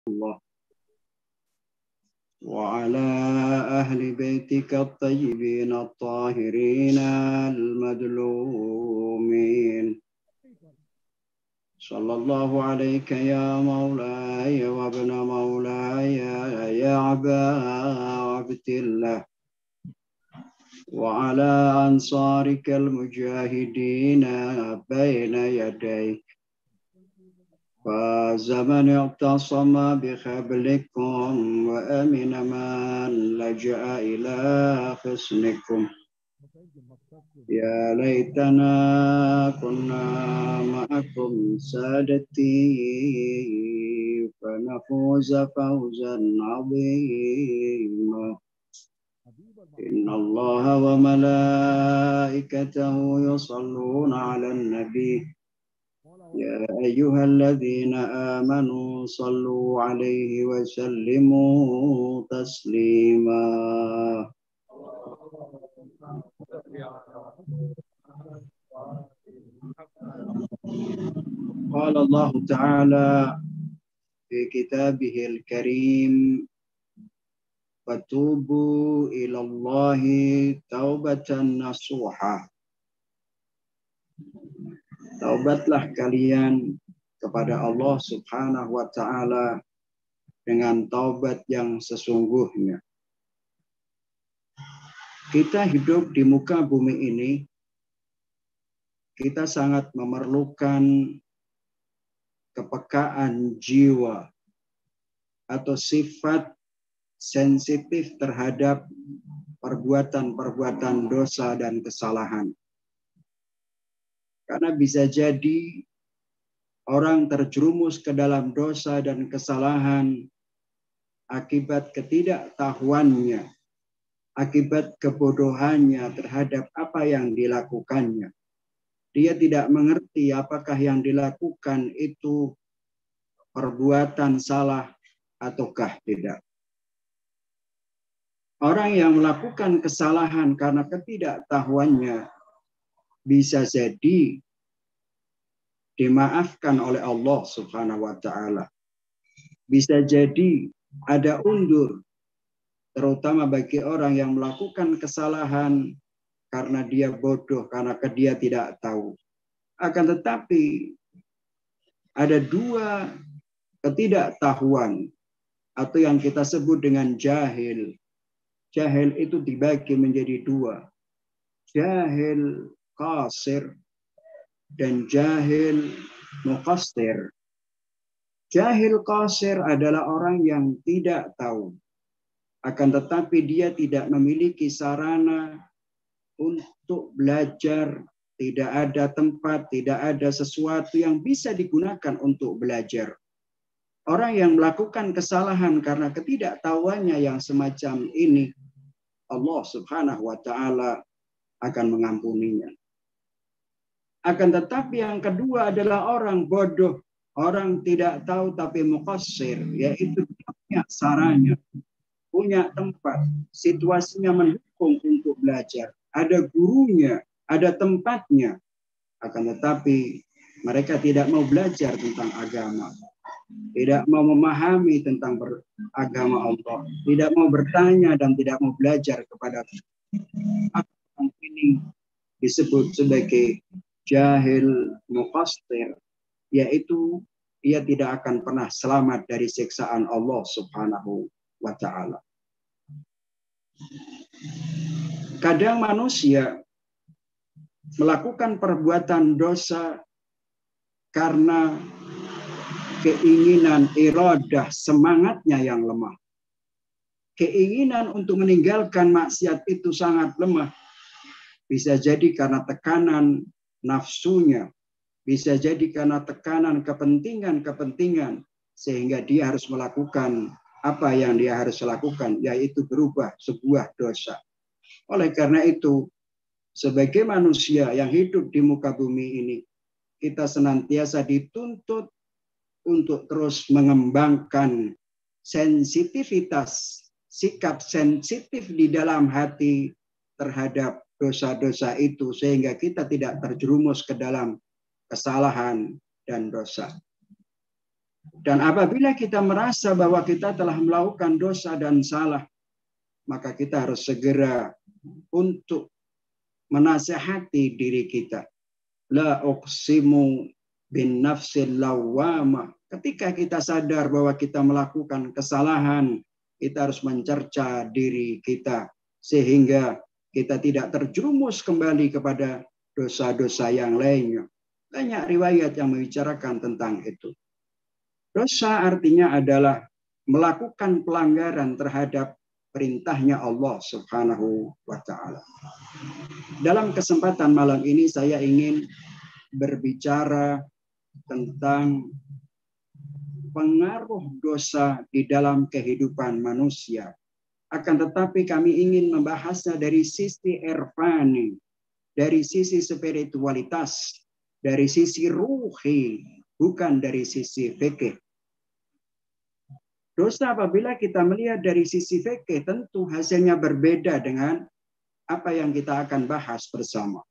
الله وعلى أهل بيتك الطيبين الطاهرين المظلومين صلى الله عليك يا مولاي وابن مولاي يا أبا عبد الله وعلى أنصارك المجاهدين بين يديك فزمن اعتصم بخبلكم وأمن من لجأ إلى حصنكم يا ليتنا كنا معكم سادتي فنفوز فوزا عظيما إن الله وملائكته يصلون على النبي يا أيها الذين آمنوا صلوا عليه وسلموا تسليما قال الله تعالى في كتابه الكريم فتوبوا إلى الله توبة نصوحا. Taubatlah kalian kepada Allah Subhanahu wa Ta'ala dengan taubat yang sesungguhnya. Kita hidup di muka bumi ini, kita sangat memerlukan kepekaan jiwa atau sifat sensitif terhadap perbuatan-perbuatan dosa dan kesalahan. Karena bisa jadi orang terjerumus ke dalam dosa dan kesalahan akibat ketidaktahuannya, akibat kebodohannya terhadap apa yang dilakukannya. Dia tidak mengerti apakah yang dilakukan itu perbuatan salah ataukah tidak. Orang yang melakukan kesalahan karena ketidaktahuannya bisa jadi dimaafkan oleh Allah Subhanahu wa Ta'ala. Bisa jadi ada undur, terutama bagi orang yang melakukan kesalahan karena dia bodoh, karena dia tidak tahu. Akan tetapi ada dua ketidaktahuan atau yang kita sebut dengan jahil. Jahil itu dibagi menjadi dua. Jahil qasir dan jahil muqassir. Jahil qasir adalah orang yang tidak tahu, akan tetapi dia tidak memiliki sarana untuk belajar, tidak ada tempat, tidak ada sesuatu yang bisa digunakan untuk belajar. Orang yang melakukan kesalahan karena ketidaktahuannya yang semacam ini, Allah Subhanahu wa Ta'ala akan mengampuninya. Akan tetapi yang kedua adalah orang bodoh, orang tidak tahu tapi muqassir, yaitu punya sarana, punya tempat, situasinya mendukung untuk belajar. Ada gurunya, ada tempatnya. Akan tetapi mereka tidak mau belajar tentang agama. Tidak mau memahami tentang agama Allah. Tidak mau bertanya dan tidak mau belajar kepada ini disebut sebagai jahil muqassir, yaitu ia tidak akan pernah selamat dari siksaan Allah Subhanahu wa Ta'ala. Kadang manusia melakukan perbuatan dosa karena keinginan, iradah, semangatnya yang lemah. Keinginan untuk meninggalkan maksiat itu sangat lemah. Bisa jadi karena tekanan nafsunya, bisa jadi karena tekanan kepentingan, sehingga dia harus melakukan apa yang dia harus lakukan, yaitu berubah sebuah dosa. Oleh karena itu, sebagai manusia yang hidup di muka bumi ini, kita senantiasa dituntut untuk terus mengembangkan sensitivitas, sikap sensitif di dalam hati terhadap dosa-dosa itu, sehingga kita tidak terjerumus ke dalam kesalahan dan dosa. Dan apabila kita merasa bahwa kita telah melakukan dosa dan salah, maka kita harus segera untuk menasihati diri kita. La uqsimu bin nafsil lawwamah. Ketika kita sadar bahwa kita melakukan kesalahan, kita harus mencerca diri kita sehingga kita tidak terjerumus kembali kepada dosa-dosa yang lainnya. Banyak riwayat yang membicarakan tentang itu. Dosa artinya adalah melakukan pelanggaran terhadap perintahnya Allah Subhanahu wa ta'ala. Dalam kesempatan malam ini saya ingin berbicara tentang pengaruh dosa di dalam kehidupan manusia. Akan tetapi kami ingin membahasnya dari sisi irfani, dari sisi spiritualitas, dari sisi ruhi, bukan dari sisi fikih. Dosa apabila kita melihat dari sisi fikih tentu hasilnya berbeda dengan apa yang kita akan bahas bersama.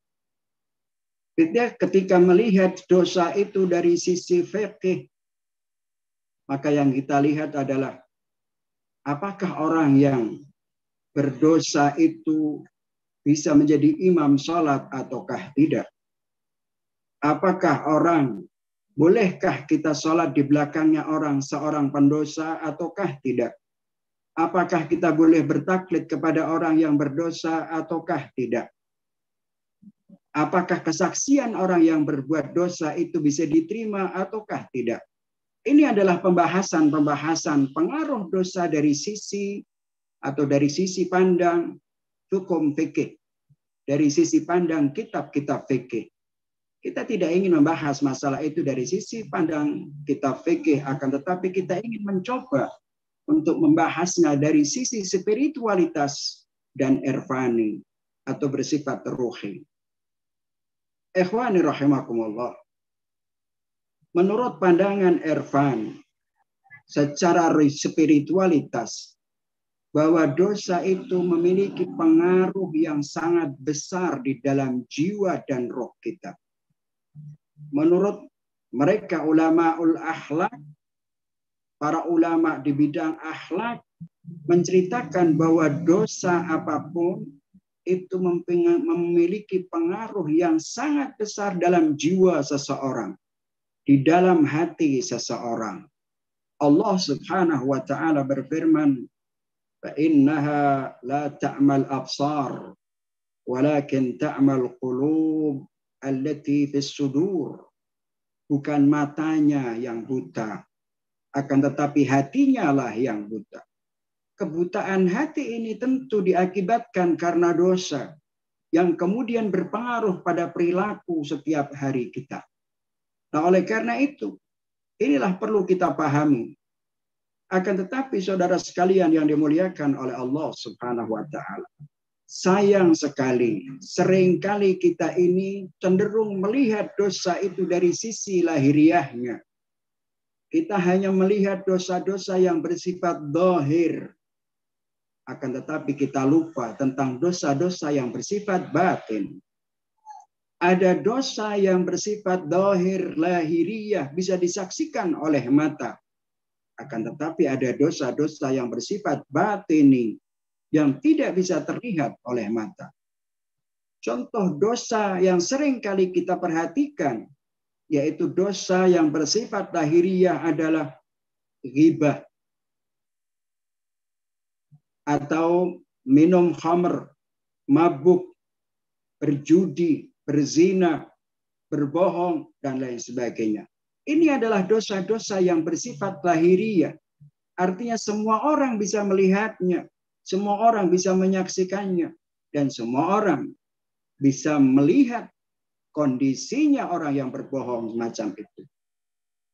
Ketika melihat dosa itu dari sisi fikih, maka yang kita lihat adalah apakah orang yang berdosa itu bisa menjadi imam sholat ataukah tidak? Apakah bolehkah kita sholat di belakangnya seorang pendosa ataukah tidak? Apakah kita boleh bertaklid kepada orang yang berdosa ataukah tidak? Apakah kesaksian orang yang berbuat dosa itu bisa diterima ataukah tidak? Ini adalah pembahasan pengaruh dosa dari sisi pandang hukum fikih, dari sisi pandang kitab-kitab fikih. Kita tidak ingin membahas masalah itu dari sisi pandang kitab fikih, akan tetapi kita ingin mencoba untuk membahasnya dari sisi spiritualitas dan irfani atau bersifat ruhi. Ikhwani rahimakumullah. Menurut pandangan irfan, secara spiritualitas, bahwa dosa itu memiliki pengaruh yang sangat besar di dalam jiwa dan roh kita. Menurut mereka ulamaul akhlak, para ulama di bidang akhlak menceritakan bahwa dosa apapun itu memiliki pengaruh yang sangat besar dalam jiwa seseorang, di dalam hati seseorang. Allah Subhanahu wa ta'ala berfirman, fa innaha la ta'mal absar walakin ta'mal qulub allati fis sudur. Bukan matanya yang buta, akan tetapi hatinya lah yang buta. Kebutaan hati ini tentu diakibatkan karena dosa yang kemudian berpengaruh pada perilaku setiap hari kita. Nah, oleh karena itu, inilah perlu kita pahami. Akan tetapi saudara sekalian yang dimuliakan oleh Allah Subhanahu wa ta'ala, sayang sekali, seringkali kita ini cenderung melihat dosa itu dari sisi lahiriahnya. Kita hanya melihat dosa-dosa yang bersifat zahir. Akan tetapi kita lupa tentang dosa-dosa yang bersifat batin. Ada dosa yang bersifat zahir, lahiriah, bisa disaksikan oleh mata. Akan tetapi ada dosa-dosa yang bersifat batini, yang tidak bisa terlihat oleh mata. Contoh dosa yang sering kali kita perhatikan, yaitu dosa yang bersifat lahiriah adalah ghibah, atau minum khamr, mabuk, berjudi, berzina, berbohong, dan lain sebagainya. Ini adalah dosa-dosa yang bersifat lahiriah. Artinya semua orang bisa melihatnya, semua orang bisa menyaksikannya, dan semua orang bisa melihat kondisinya orang yang berbohong semacam itu.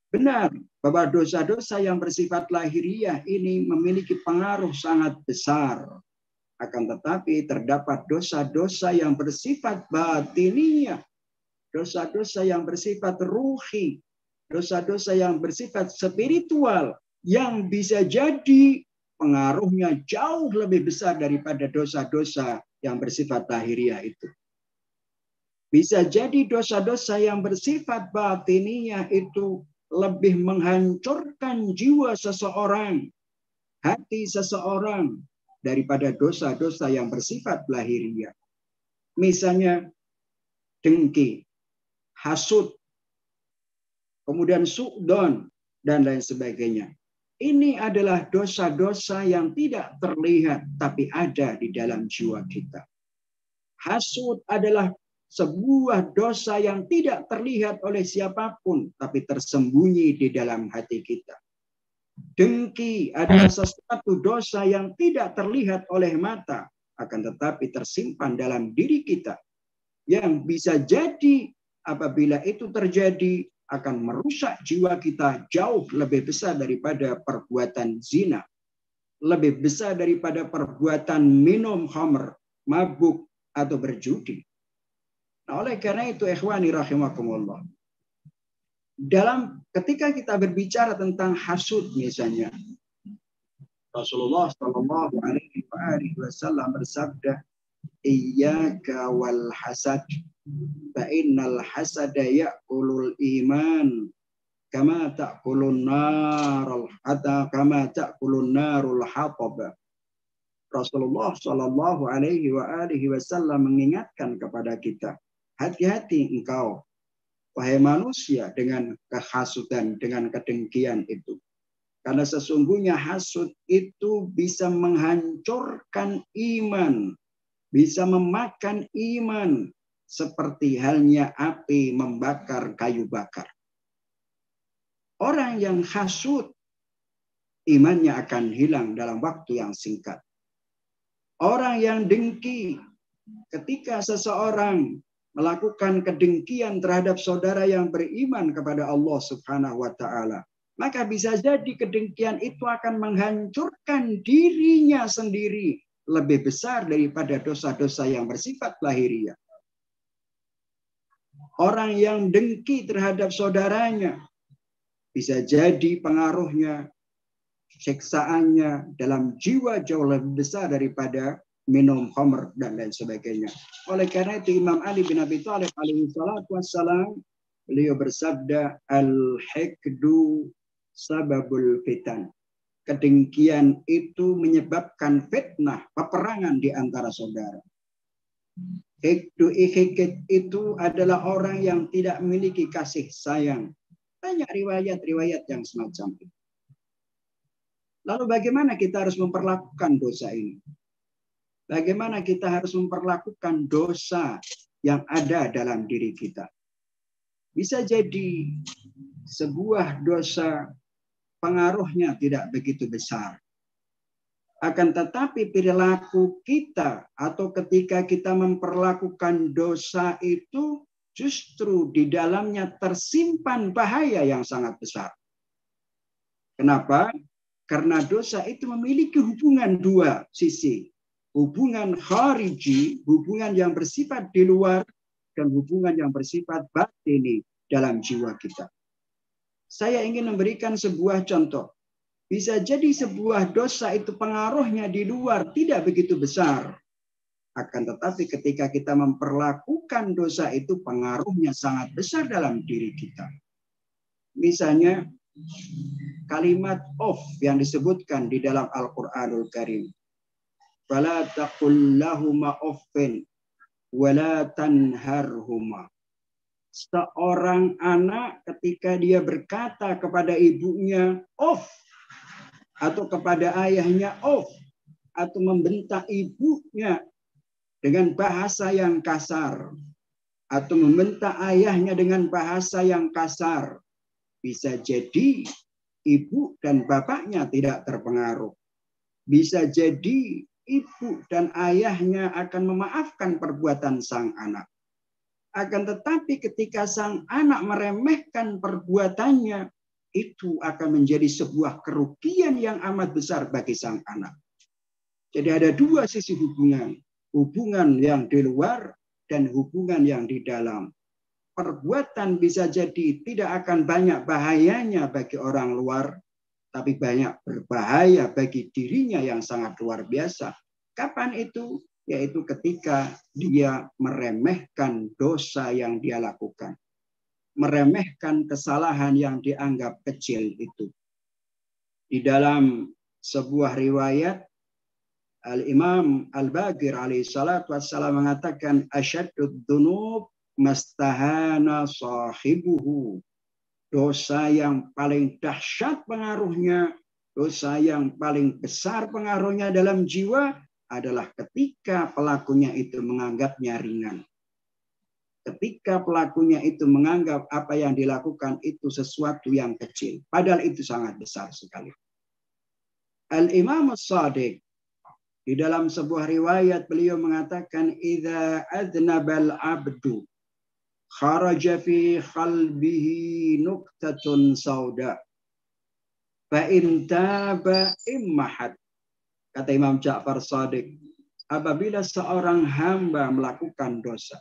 Benar bahwa dosa-dosa yang bersifat lahiriah ini memiliki pengaruh sangat besar. Akan tetapi terdapat dosa-dosa yang bersifat batiniah, dosa-dosa yang bersifat ruhi, dosa-dosa yang bersifat spiritual, yang bisa jadi pengaruhnya jauh lebih besar daripada dosa-dosa yang bersifat lahiriah itu. Bisa jadi dosa-dosa yang bersifat batiniah itu lebih menghancurkan jiwa seseorang, hati seseorang daripada dosa-dosa yang bersifat lahiriah. Misalnya dengki, hasud, kemudian su'don, dan lain sebagainya. Ini adalah dosa-dosa yang tidak terlihat, tapi ada di dalam jiwa kita. Hasud adalah sebuah dosa yang tidak terlihat oleh siapapun, tapi tersembunyi di dalam hati kita. Dengki adalah sesuatu dosa yang tidak terlihat oleh mata, akan tetapi tersimpan dalam diri kita. Yang bisa jadi apabila itu terjadi akan merusak jiwa kita jauh lebih besar daripada perbuatan zina, lebih besar daripada perbuatan minum khamr, mabuk, atau berjudi. Nah, oleh karena itu, ikhwani rahimakumullah, ketika kita berbicara tentang hasud misalnya, Rasulullah Shallallahu Alaihi Wasallam bersabda, "Iyyaka wal hasad, fa innal hasada ya'kulul iman, kama ta'kulun narul hatab." Rasulullah Shallallahu Alaihi Wasallam mengingatkan kepada kita, hati-hati engkau, wahai manusia, dengan kehasudan, dengan kedengkian itu. Karena sesungguhnya hasud itu bisa menghancurkan iman, bisa memakan iman, seperti halnya api membakar kayu bakar. Orang yang hasud, imannya akan hilang dalam waktu yang singkat. Orang yang dengki, ketika seseorang melakukan kedengkian terhadap saudara yang beriman kepada Allah Subhanahu wa Ta'ala, maka bisa jadi kedengkian itu akan menghancurkan dirinya sendiri lebih besar daripada dosa-dosa yang bersifat lahiriah. Orang yang dengki terhadap saudaranya bisa jadi pengaruhnya, siksaannya dalam jiwa jauh lebih besar daripada minum khamr dan lain sebagainya. Oleh karena itu Imam Ali bin Abi Thalib alaihi salatu wassalam, beliau bersabda, al-hikdu sababul fitan. Kedengkian itu menyebabkan fitnah, peperangan di antara saudara. Hikdu ihikid itu adalah orang yang tidak memiliki kasih sayang. Banyak riwayat-riwayat yang semacam itu. Lalu bagaimana kita harus memperlakukan dosa ini? Bagaimana kita harus memperlakukan dosa yang ada dalam diri kita? Bisa jadi sebuah dosa pengaruhnya tidak begitu besar. Akan tetapi perilaku kita atau ketika kita memperlakukan dosa itu justru di dalamnya tersimpan bahaya yang sangat besar. Kenapa? Karena dosa itu memiliki hubungan dua sisi. Hubungan khariji, hubungan yang bersifat di luar, dan hubungan yang bersifat batini dalam jiwa kita. Saya ingin memberikan sebuah contoh. Bisa jadi sebuah dosa itu pengaruhnya di luar tidak begitu besar. Akan tetapi ketika kita memperlakukan dosa itu pengaruhnya sangat besar dalam diri kita. Misalnya kalimat of yang disebutkan di dalam Al-Quranul Karim. Fala taqul lahuma uffin wala tanharhuma. Seorang anak ketika dia berkata kepada ibunya of, atau kepada ayahnya of, atau membentak ibunya dengan bahasa yang kasar, atau membentak ayahnya dengan bahasa yang kasar, bisa jadi ibu dan bapaknya tidak terpengaruh. Bisa jadi ibu dan ayahnya akan memaafkan perbuatan sang anak. Akan tetapi ketika sang anak meremehkan perbuatannya, itu akan menjadi sebuah kerugian yang amat besar bagi sang anak. Jadi ada dua sisi hubungan. Hubungan yang di luar dan hubungan yang di dalam. Perbuatan bisa jadi tidak akan banyak bahayanya bagi orang luar, tapi banyak berbahaya bagi dirinya yang sangat luar biasa. Kapan itu? Yaitu ketika dia meremehkan dosa yang dia lakukan. meremehkan kesalahan yang dianggap kecil itu. Di dalam sebuah riwayat, Al-Imam Al-Baqir alaihi salatu wassalam mengatakan, asyaddud dzunub mastahana sahibuhu. Dosa yang paling dahsyat pengaruhnya, dosa yang paling besar pengaruhnya dalam jiwa adalah ketika pelakunya itu menganggapnya ringan. Ketika pelakunya itu menganggap apa yang dilakukan itu sesuatu yang kecil. Padahal itu sangat besar sekali. Al-Imam As-Sadiq di dalam sebuah riwayat beliau mengatakan, idza adnabal abdu kharaja fi qalbihi nuqtatun sauda fa in taba immahat. Kata Imam Ja'far Shadiq, apabila seorang hamba melakukan dosa,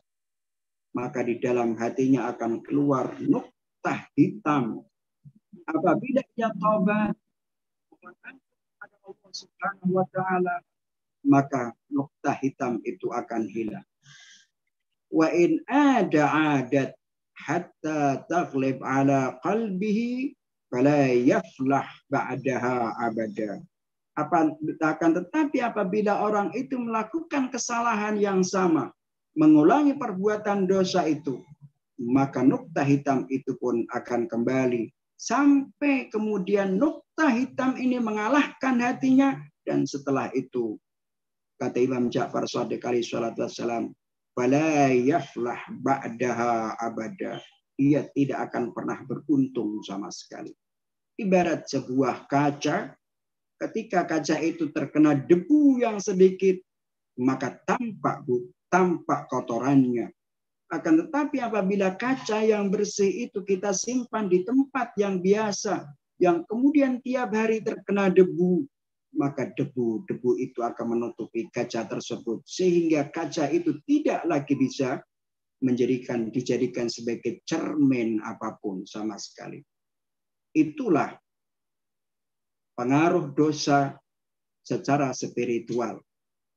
maka di dalam hatinya akan keluar nuktah hitam. Apabila ia taubat kepada Allah Subhanahu wa taala, maka nuktah hitam itu akan hilang. Wa in adat hatta taghlib ala qalbihi fala yaflah ba'daha abada. Akan tetapi apabila orang itu melakukan kesalahan yang sama, mengulangi perbuatan dosa itu, maka nuktah hitam itu pun akan kembali. Sampai kemudian nuktah hitam ini mengalahkan hatinya, dan setelah itu, kata Imam Ja'far Shadiq alaihi salatu wassalam, fala yaflah ba'daha abada. Ia tidak akan pernah beruntung sama sekali. Ibarat sebuah kaca, ketika kaca itu terkena debu yang sedikit, maka tampak kotorannya. Akan tetapi apabila kaca yang bersih itu kita simpan di tempat yang biasa, yang kemudian tiap hari terkena debu, maka debu-debu itu akan menutupi kaca tersebut, sehingga kaca itu tidak lagi bisa dijadikan sebagai cermin apapun sama sekali. Itulah pengaruh dosa secara spiritual.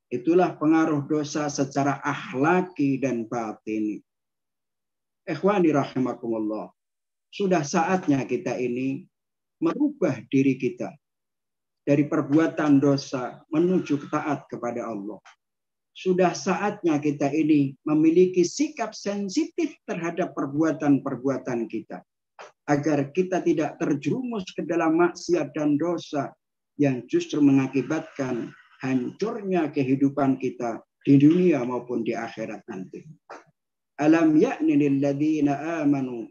Itulah pengaruh dosa secara akhlaki dan batini. Ikhwani rahimakumullah. Sudah saatnya kita ini merubah diri kita dari perbuatan dosa menuju taat kepada Allah. Sudah saatnya kita ini memiliki sikap sensitif terhadap perbuatan-perbuatan kita, agar kita tidak terjerumus ke dalam maksiat dan dosa yang justru mengakibatkan hancurnya kehidupan kita di dunia maupun di akhirat nanti. Alam ya'ni lil ladzina amanu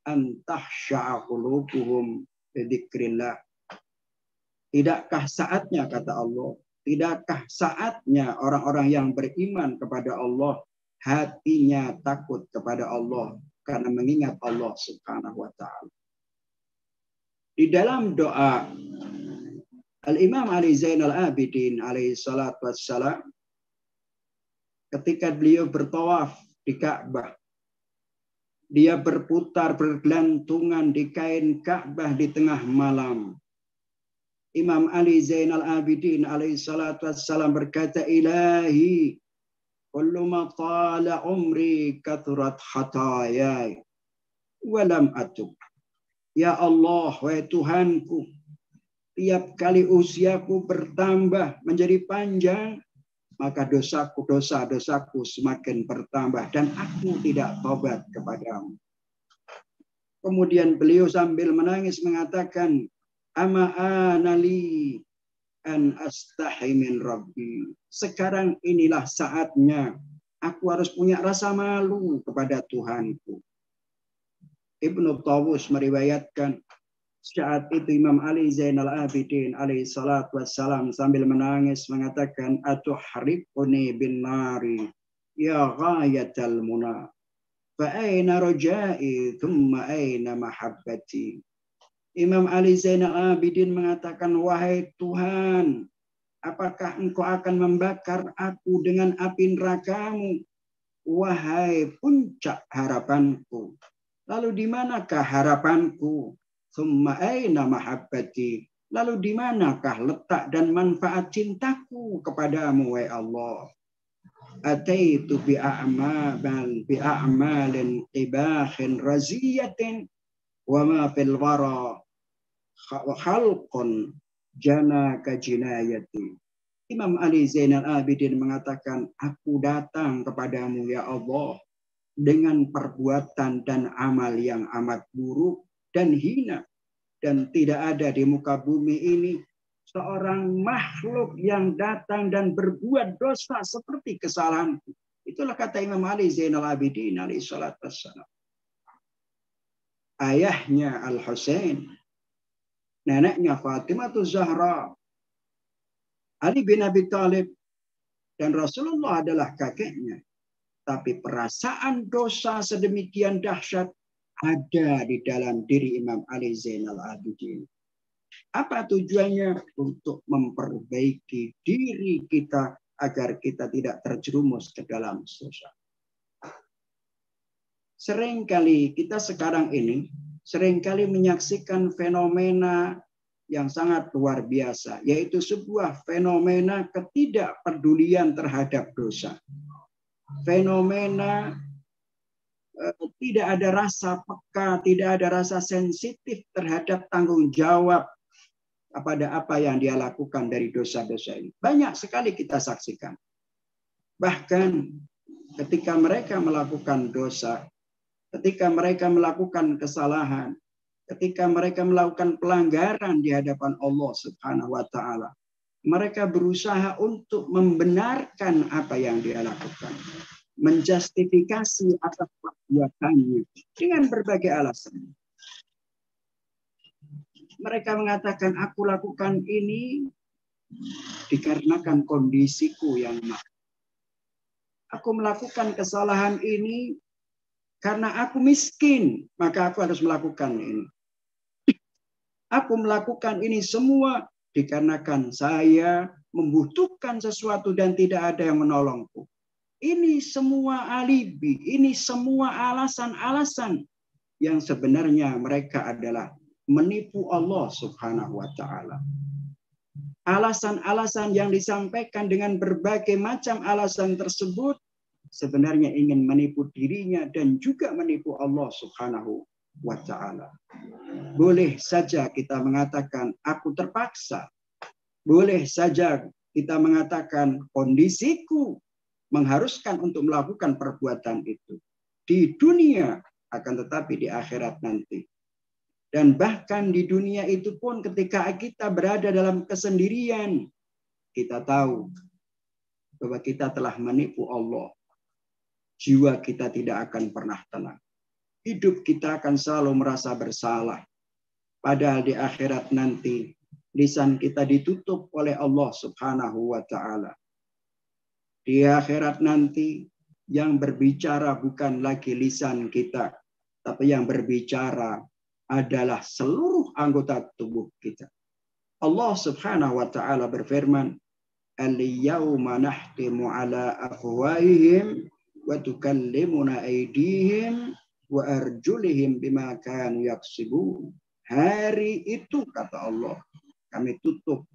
an tahsha'a qulubuhum li dzikrillah. Tidakkah saatnya, kata Allah, tidakkah saatnya orang-orang yang beriman kepada Allah hatinya takut kepada Allah karena mengingat Allah Subhanahu wa taala. Di dalam doa Al-Imam Ali Zainal Abidin alaihi salatu wassalam, ketika beliau bertawaf di Ka'bah, dia berputar bergelantungan di kain Ka'bah di tengah malam. Imam Ali Zainal Abidin alaihi salatu wassalam berkata, Ilahi, kullu ma tala umri kathurat khatayai walam atub. Ya Allah, wahai Tuhanku, tiap kali usiaku bertambah menjadi panjang, maka dosaku semakin bertambah dan aku tidak tobat kepadamu. Kemudian beliau sambil menangis mengatakan, Ama anali an astahi min rabbi. Sekarang inilah saatnya aku harus punya rasa malu kepada Tuhanku. Ibnu Tawus meriwayatkan, saat itu Imam Ali Zainal Abidin alaihi salatu wassalam sambil menangis mengatakan, atuhriquni bin nari ya ghayatal muna fa aina rajai thumma aina mahabbati. Imam Ali Zainal Abidin mengatakan, wahai Tuhan, apakah engkau akan membakar aku dengan api nerakamu? Wahai puncak harapanku, lalu di manakah harapanku? Thumma aina mahabbati, lalu di manakah letak dan manfaat cintaku kepadamu, wahai Allah? ataitu bi'a'malin qibakhin raziyatin wa ma fil wara khalqun jana kajinayati. Imam Ali Zainal Abidin mengatakan, aku datang kepadamu ya Allah dengan perbuatan dan amal yang amat buruk dan hina. Dan tidak ada di muka bumi ini seorang makhluk yang datang dan berbuat dosa seperti kesalahanku. Itulah kata Imam Ali Zainal Abidin alaihi salatu wassalam. Ayahnya Al-Husain, neneknya Fatimah Zahra, Ali bin Abi Thalib, dan Rasulullah adalah kakeknya. Tapi perasaan dosa sedemikian dahsyat ada di dalam diri Imam Ali Zainal Abidin. Apa tujuannya? Untuk memperbaiki diri kita agar kita tidak terjerumus ke dalam dosa. Seringkali kita sekarang ini menyaksikan fenomena yang sangat luar biasa, yaitu sebuah fenomena ketidakpedulian terhadap dosa. Fenomena tidak ada rasa peka, tidak ada rasa sensitif terhadap tanggung jawab kepada apa yang dia lakukan dari dosa-dosa ini. Banyak sekali kita saksikan. Bahkan ketika mereka melakukan dosa, ketika mereka melakukan kesalahan, ketika mereka melakukan pelanggaran di hadapan Allah Subhanahu wa taala, mereka berusaha untuk membenarkan apa yang dia lakukan, menjustifikasi atas perbuatannya dengan berbagai alasan. Mereka mengatakan, aku lakukan ini dikarenakan kondisiku yang lemah. Aku melakukan kesalahan ini karena aku miskin, maka aku harus melakukan ini. Aku melakukan ini semua dikarenakan saya membutuhkan sesuatu dan tidak ada yang menolongku. Ini semua alibi, ini semua alasan-alasan yang sebenarnya mereka adalah menipu Allah Subhanahu wa taala. Alasan-alasan yang disampaikan dengan berbagai macam alasan tersebut sebenarnya ingin menipu dirinya dan juga menipu Allah Subhanahu wa taala. Boleh saja kita mengatakan aku terpaksa. Boleh saja kita mengatakan kondisiku mengharuskan untuk melakukan perbuatan itu. Di dunia akan tetapi di akhirat nanti. Dan bahkan di dunia itu pun ketika kita berada dalam kesendirian, kita tahu bahwa kita telah menipu Allah. Jiwa kita tidak akan pernah tenang. Hidup kita akan selalu merasa bersalah. Padahal di akhirat nanti, lisan kita ditutup oleh Allah Subhanahu wa ta'ala. Di akhirat nanti, yang berbicara bukan lagi lisan kita, tapi yang berbicara adalah seluruh anggota tubuh kita. Allah Subhanahu wa ta'ala berfirman, "Al-yawma nahtimu ala afwahihim wa tukallimuna aydihim wa arjulihim bima kanu yaksibun." Hari itu, kata Allah, kami tutup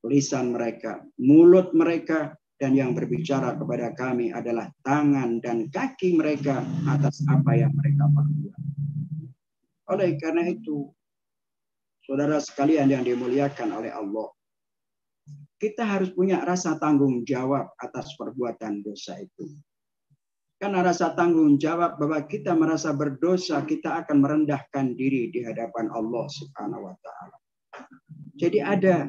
lisan mereka, mulut mereka, dan yang berbicara kepada kami adalah tangan dan kaki mereka atas apa yang mereka perbuat. Oleh karena itu, saudara sekalian yang dimuliakan oleh Allah, kita harus punya rasa tanggung jawab atas perbuatan dosa itu. Karena rasa tanggung jawab bahwa kita merasa berdosa, kita akan merendahkan diri di hadapan Allah Subhanahu wa taala. Jadi ada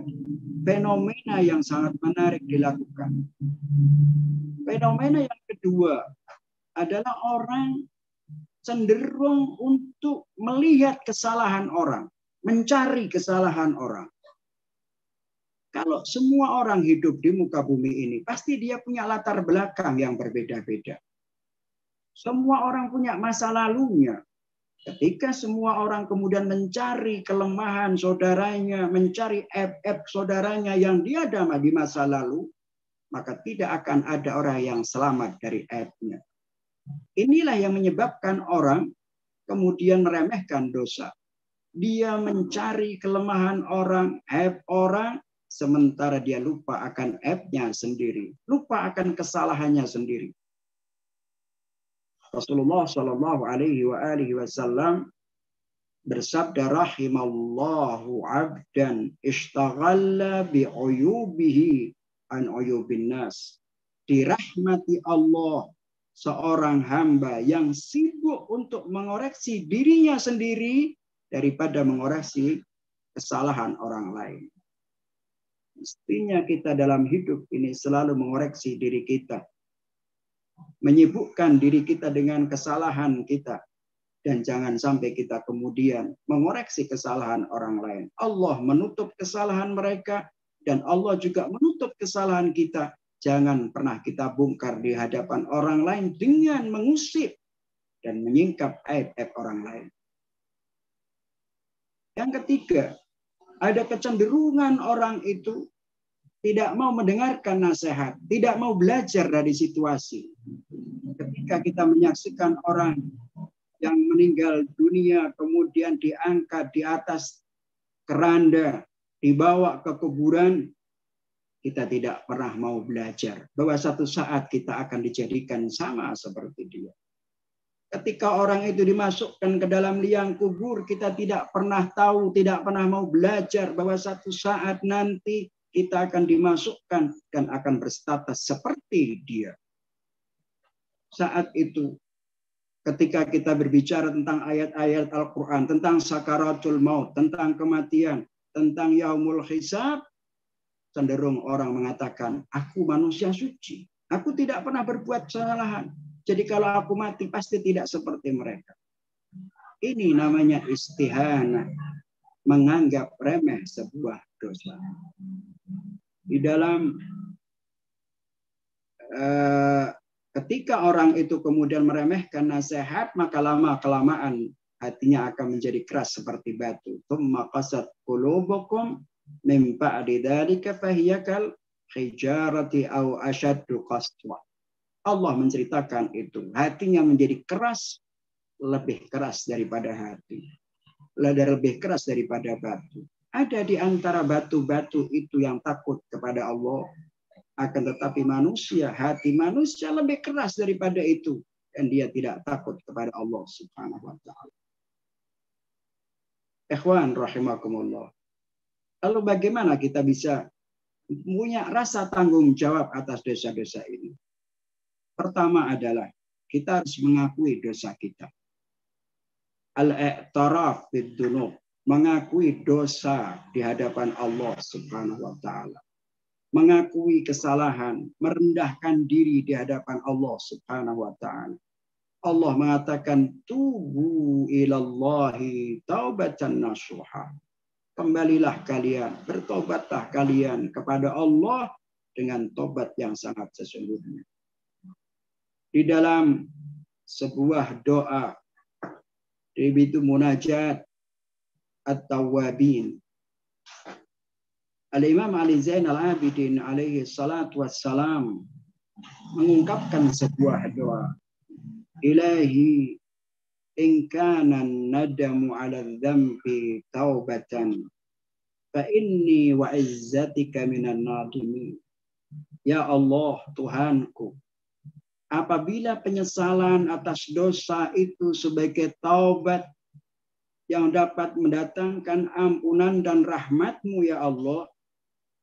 fenomena yang sangat menarik dilakukan. Fenomena yang kedua adalah orang cenderung untuk melihat kesalahan orang, mencari kesalahan orang. Kalau semua orang hidup di muka bumi ini, pasti dia punya latar belakang yang berbeda-beda. Semua orang punya masa lalunya. Ketika semua orang kemudian mencari kelemahan saudaranya, mencari aib-aib saudaranya yang dia ada di masa lalu, maka tidak akan ada orang yang selamat dari aibnya. Inilah yang menyebabkan orang kemudian meremehkan dosa. Dia mencari kelemahan orang, aib orang, sementara dia lupa akan aibnya sendiri, lupa akan kesalahannya sendiri. Rasulullah Shallallahu Alaihi Wasallam bersabda, rahimallahu abdan ishtaghala bi uyubihi an uyubin nas. Dirahmati Allah seorang hamba yang sibuk untuk mengoreksi dirinya sendiri daripada mengoreksi kesalahan orang lain. Mestinya kita dalam hidup ini selalu mengoreksi diri kita, menyibukkan diri kita dengan kesalahan kita, dan jangan sampai kita kemudian mengoreksi kesalahan orang lain. Allah menutup kesalahan mereka dan Allah juga menutup kesalahan kita. Jangan pernah kita bongkar di hadapan orang lain dengan mengusip dan menyingkap aib-aib orang lain. Yang ketiga, ada kecenderungan orang itu tidak mau mendengarkan nasihat, tidak mau belajar dari situasi. Ketika kita menyaksikan orang yang meninggal dunia, kemudian diangkat di atas keranda, dibawa ke kuburan, kita tidak pernah mau belajar bahwa satu saat kita akan dijadikan sama seperti dia. Ketika orang itu dimasukkan ke dalam liang kubur, kita tidak pernah tahu, tidak pernah mau belajar bahwa satu saat nanti kita akan dimasukkan dan akan berstatus seperti dia. Saat itu, ketika kita berbicara tentang ayat-ayat Al-Quran, tentang sakaratul maut, tentang kematian, tentang yaumul hisab, cenderung orang mengatakan, aku manusia suci, aku tidak pernah berbuat kesalahan. Jadi kalau aku mati pasti tidak seperti mereka. Ini namanya istihanah, menganggap remeh sebuah dosa. Di dalam ketika orang itu kemudian meremehkan nasihat, maka lama-kelamaan hatinya akan menjadi keras seperti batu. Tsumma qasat qulubukum min ba'di dzalika fahiya kal hijarati aw ashaddu qaswa. Allah menceritakan itu. Hatinya menjadi keras, lebih keras daripada hati. Lebih keras daripada batu. Ada di antara batu-batu itu yang takut kepada Allah. Akan tetapi manusia, hati manusia lebih keras daripada itu. Dan dia tidak takut kepada Allah Subhanahu wa ta'ala. Ikhwan rahimakumullah. Lalu bagaimana kita bisa punya rasa tanggung jawab atas dosa-dosa ini? Pertama adalah kita harus mengakui dosa kita. Al-i'taraf bid-dzunub, mengakui dosa di hadapan Allah Subhanahu wa ta'ala. Mengakui kesalahan, merendahkan diri di hadapan Allah Subhanahu wa ta'ala. Allah mengatakan tubu ilallahi taubatan nasuha. Kembalilah kalian, bertobatlah kalian kepada Allah dengan tobat yang sangat sesungguhnya. Di dalam sebuah doa, yaitu munajat at-tawwabin, Al-Imam Ali Zainal Abidin alaihi salatu wassalam mengungkapkan sebuah doa. Ilahi in kana nadamu ala dzambi taubatan fa inni wa izzatika minan nadimin. Ya Allah Tuhanku, apabila penyesalan atas dosa itu sebagai taubat yang dapat mendatangkan ampunan dan rahmat-Mu ya Allah,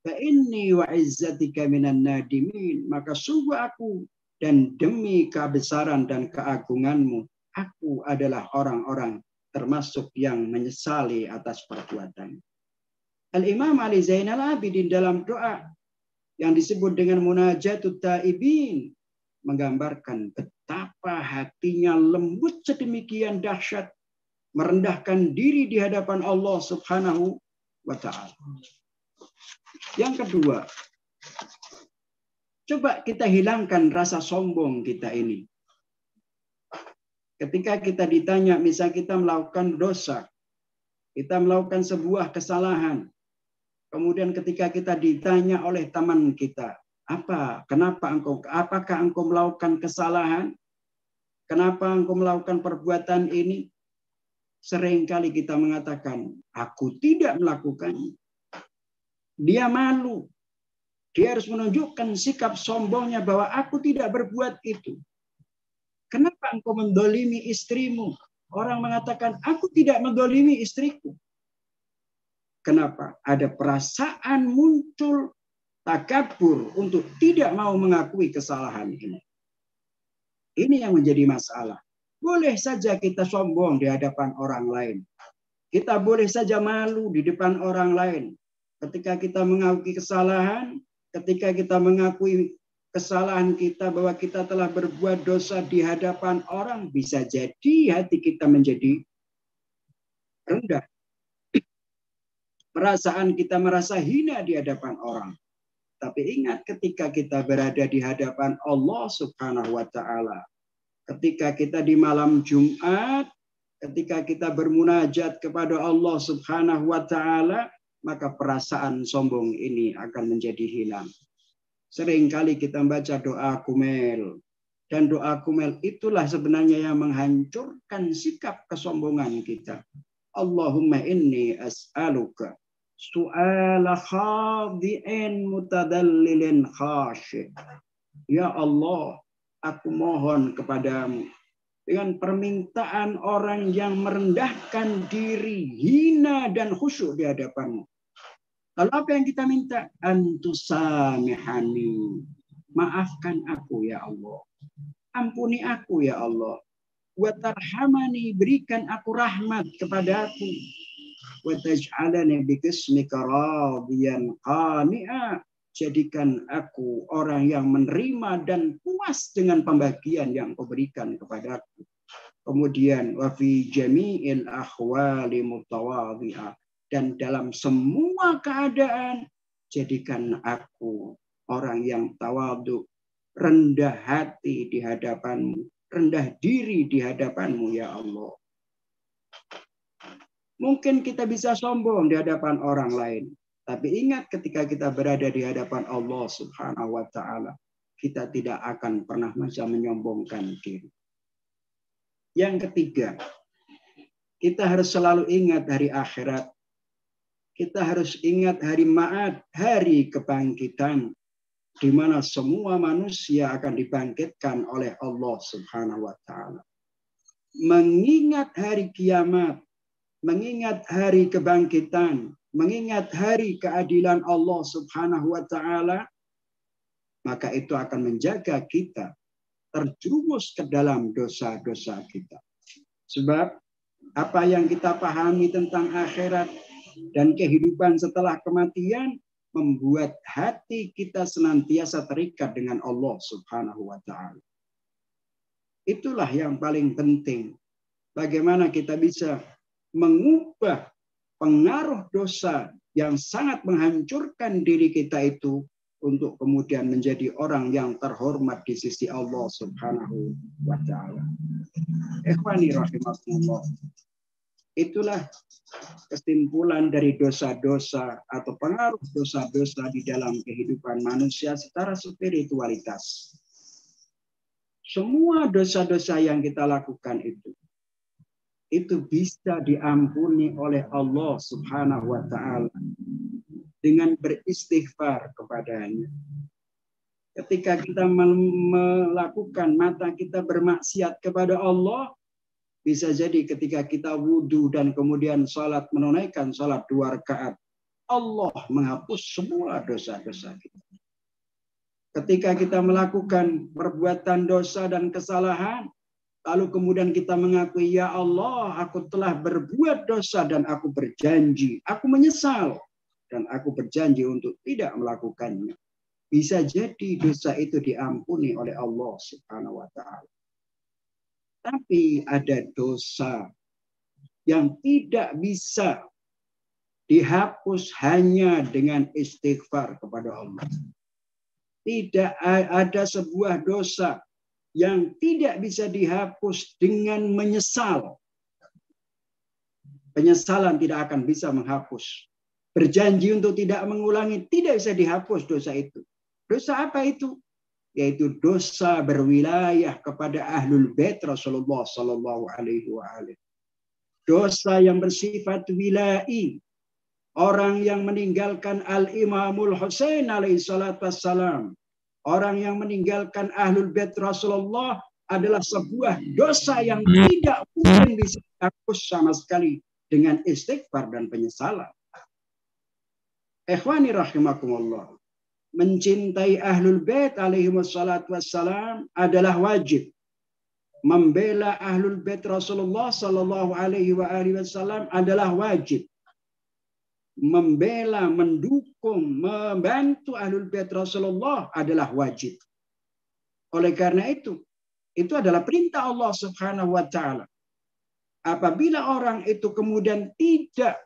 fa inni wa izzatika minan nadimin, maka sungguh aku dan demi kebesaran dan keagungan-Mu, aku adalah orang-orang termasuk yang menyesali atas perbuatan. Al-Imam Ali Zainal Abidin dalam doa yang disebut dengan Munajatut Taibin menggambarkan betapa hatinya lembut sedemikian dahsyat, merendahkan diri di hadapan Allah Subhanahu wa ta'ala. Yang kedua, coba kita hilangkan rasa sombong kita ini. Ketika kita ditanya, misal kita melakukan dosa, kita melakukan sebuah kesalahan, kemudian ketika kita ditanya oleh teman kita, apakah engkau melakukan kesalahan? Kenapa engkau melakukan perbuatan ini? Seringkali kita mengatakan, aku tidak melakukannya. Dia malu. Dia harus menunjukkan sikap sombongnya bahwa aku tidak berbuat itu. Kenapa engkau mendolimi istrimu? Orang mengatakan, aku tidak mendolimi istriku. Kenapa? Ada perasaan muncul takabur untuk tidak mau mengakui kesalahan ini. Ini yang menjadi masalah. Boleh saja kita sombong di hadapan orang lain. Kita boleh saja malu di depan orang lain. Ketika kita mengakui kesalahan, ketika kita mengakui kesalahan kita bahwa kita telah berbuat dosa di hadapan orang, bisa jadi hati kita menjadi rendah. Perasaan kita merasa hina di hadapan orang. Tapi ingat ketika kita berada di hadapan Allah Subhanahu wa Ta'ala, ketika kita di malam Jumat, ketika kita bermunajat kepada Allah Subhanahu wa Ta'ala, maka perasaan sombong ini akan menjadi hilang. Seringkali kita baca doa kumel. Dan doa kumel itulah sebenarnya yang menghancurkan sikap kesombongan kita. Allahumma inni as'aluka su'ala khadi'in mutadallilin khasyik. Ya Allah, aku mohon kepadamu dengan permintaan orang yang merendahkan diri, hina dan khusyuk di hadapanmu. Lalu apa yang kita minta? Antusamihani. Maafkan aku ya Allah. Ampuni aku ya Allah. Watarhamani, berikan aku rahmat kepada aku. Wataj'alani bikismika radiyan qani'a. Jadikan aku orang yang menerima dan puas dengan pembagian yang kau berikan kepadaku. Kemudian wa fi jami'il ahwali mutawadhi'a, dan dalam semua keadaan jadikan aku orang yang tawadhu, rendah hati di hadapanmu, rendah diri di hadapanmu ya Allah. Mungkin kita bisa sombong di hadapan orang lain. Tapi ingat ketika kita berada di hadapan Allah Subhanahu wa Ta'ala, kita tidak akan pernah bisa menyombongkan diri. Yang ketiga, kita harus selalu ingat hari akhirat. Kita harus ingat hari ma'ad, hari kebangkitan, di mana semua manusia akan dibangkitkan oleh Allah Subhanahu wa Ta'ala. Mengingat hari kiamat, mengingat hari kebangkitan, mengingat hari keadilan Allah Subhanahu wa Ta'ala, maka itu akan menjaga kita terjerumus ke dalam dosa-dosa kita. Sebab apa yang kita pahami tentang akhirat dan kehidupan setelah kematian membuat hati kita senantiasa terikat dengan Allah Subhanahu wa Ta'ala. Itulah yang paling penting. Bagaimana kita bisa mengubah pengaruh dosa yang sangat menghancurkan diri kita itu untuk kemudian menjadi orang yang terhormat di sisi Allah Subhanahu wa Ta'ala. Ikhwani rahimakumullah. Itulah kesimpulan dari dosa-dosa atau pengaruh dosa-dosa di dalam kehidupan manusia secara spiritualitas. Semua dosa-dosa yang kita lakukan itu bisa diampuni oleh Allah Subhanahu wa Ta'ala dengan beristighfar kepadanya. Ketika kita melakukan mata kita bermaksiat kepada Allah, bisa jadi ketika kita wudhu dan kemudian salat, menunaikan salat 2 rakaat, Allah menghapus semua dosa-dosa kita. Ketika kita melakukan perbuatan dosa dan kesalahan, lalu kemudian kita mengakui, ya Allah, aku telah berbuat dosa dan aku berjanji, aku menyesal dan aku berjanji untuk tidak melakukannya. Bisa jadi dosa itu diampuni oleh Allah Subhanahu wa Ta'ala. Tapi ada dosa yang tidak bisa dihapus hanya dengan istighfar kepada Allah. Tidak ada sebuah dosa yang tidak bisa dihapus dengan menyesal. Penyesalan tidak akan bisa menghapus. Berjanji untuk tidak mengulangi, tidak bisa dihapus dosa itu. Dosa apa itu? Yaitu dosa berwilayah kepada ahlul bait Rasulullah Sallallahu Alaihi Wasallam. Dosa yang bersifat wilayah, Orang yang meninggalkan Al-Imamul Husain alaihi salatu wassalam, orang yang meninggalkan Ahlul Bait Rasulullah adalah sebuah dosa yang tidak mungkin bisa dihapus sama sekali dengan istighfar dan penyesalan. Ikhwani rahimakumullah. Mencintai Ahlul Bait alaihi salatu wassalam adalah wajib. Membela Ahlul Bait Rasulullah sallallahu alaihi wasallam adalah wajib. Membela, mendukung, membantu Ahlul Bait Rasulullah adalah wajib. Oleh karena itu adalah perintah Allah Subhanahu wa taala. Apabila orang itu kemudian tidak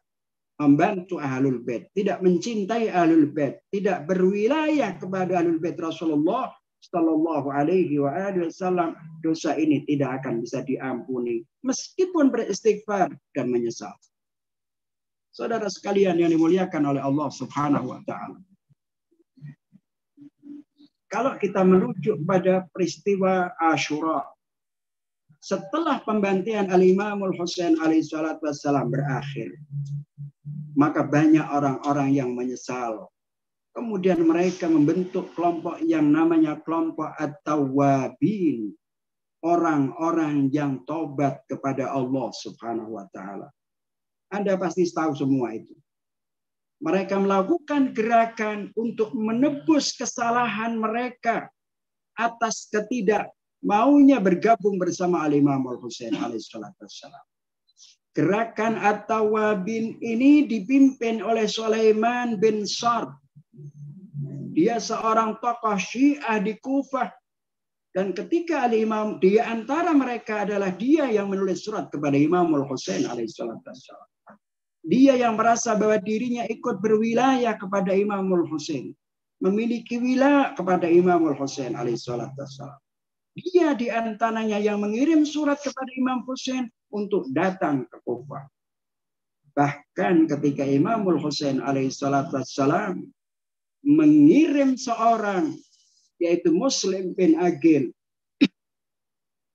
membantu Ahlul Bait, tidak mencintai Ahlul Bait, tidak berwilayah kepada Ahlul Bait Rasulullah sallallahu alaihi wasallam, dosa ini tidak akan bisa diampuni meskipun beristighfar dan menyesal. Saudara sekalian yang dimuliakan oleh Allah Subhanahu wa taala. Kalau kita merujuk pada peristiwa Asyura, setelah pembantian Al-Imamul Husain alaihi salatu wassalam berakhir, maka banyak orang-orang yang menyesal. Kemudian mereka membentuk kelompok yang namanya kelompok At-Tawwabin, orang-orang yang tobat kepada Allah Subhanahu wa taala. Anda pasti tahu semua itu. Mereka melakukan gerakan untuk menebus kesalahan mereka atas ketidakmaunya bergabung bersama Al-Imam Al-Husain alaihissalam. Gerakan At-Tawwabin ini dipimpin oleh Sulaiman bin Sard. Dia seorang tokoh Syiah di Kufah. Dan ketika Al-Imam, di antara mereka adalah dia yang menulis surat kepada Imam Al-Husain alaihissalam. Dia yang merasa bahwa dirinya ikut berwilayah kepada Imam Al-Husain, memiliki wilayah kepada Imam Al-Husain alaihissalam. Dia di antaranya yang mengirim surat kepada Imam Husain untuk datang ke Kufah. Bahkan ketika Imam Al-Husain alaihissalam mengirim seorang, yaitu Muslim bin Aqil,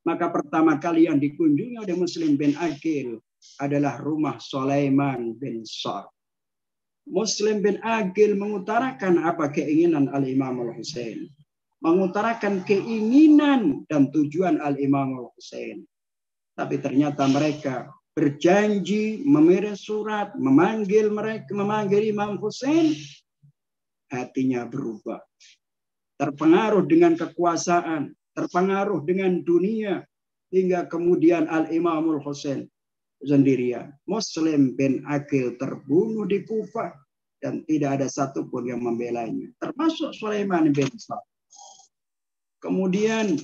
maka pertama kali yang dikunjungi oleh Muslim bin Aqil adalah rumah Sulaiman bin Sard. Muslim bin Aqil mengutarakan apa keinginan Al-Imam Al-Husain, mengutarakan keinginan dan tujuan Al-Imam Al-Husain. Tapi ternyata mereka berjanji mengirim surat, memanggil Imam Husain, hatinya berubah. Terpengaruh dengan kekuasaan, terpengaruh dengan dunia, hingga kemudian Al-Imam Al-Husain sendirian. Muslim bin Aqil terbunuh di Kufah dan tidak ada satupun yang membelanya, termasuk Sulaiman bin Sa'd. Kemudian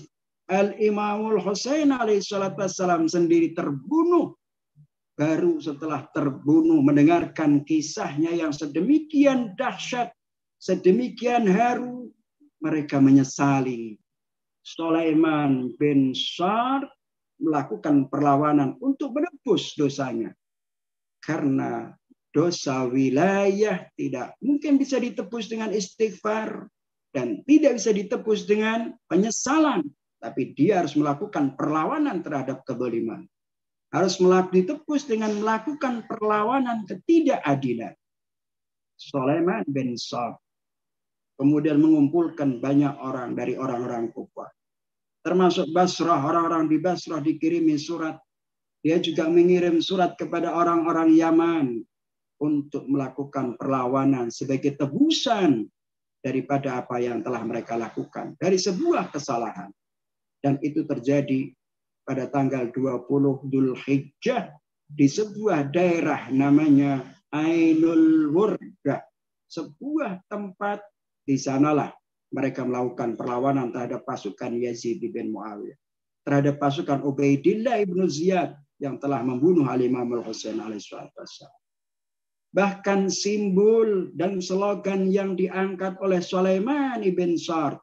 Al-Imam Al-Husain alaihissalam sendiri terbunuh. Baru setelah terbunuh mendengarkan kisahnya yang sedemikian dahsyat, sedemikian haru, mereka menyesali. Sulaiman bin Sa'd melakukan perlawanan untuk menebus dosanya. Karena dosa wilayah tidak mungkin bisa ditebus dengan istighfar dan tidak bisa ditebus dengan penyesalan. Tapi dia harus melakukan perlawanan terhadap kezaliman. Harus ditebus dengan melakukan perlawanan ketidakadilan. Sulaiman bin Sa'd kemudian mengumpulkan banyak orang dari orang-orang Kufah. Termasuk Basrah, orang-orang di Basrah dikirimi surat. Dia juga mengirim surat kepada orang-orang Yaman untuk melakukan perlawanan sebagai tebusan daripada apa yang telah mereka lakukan dari sebuah kesalahan. Dan itu terjadi pada tanggal 20 Dzulhijjah di sebuah daerah namanya Ainul Wurda, sebuah tempat di sanalah mereka melakukan perlawanan terhadap pasukan Yazid bin Muawiyah, terhadap pasukan Ubaidillah ibnu Ziyad yang telah membunuh Al-Imam Al-Husain alaihissalam. Bahkan simbol dan slogan yang diangkat oleh Sulaiman bin Sa'd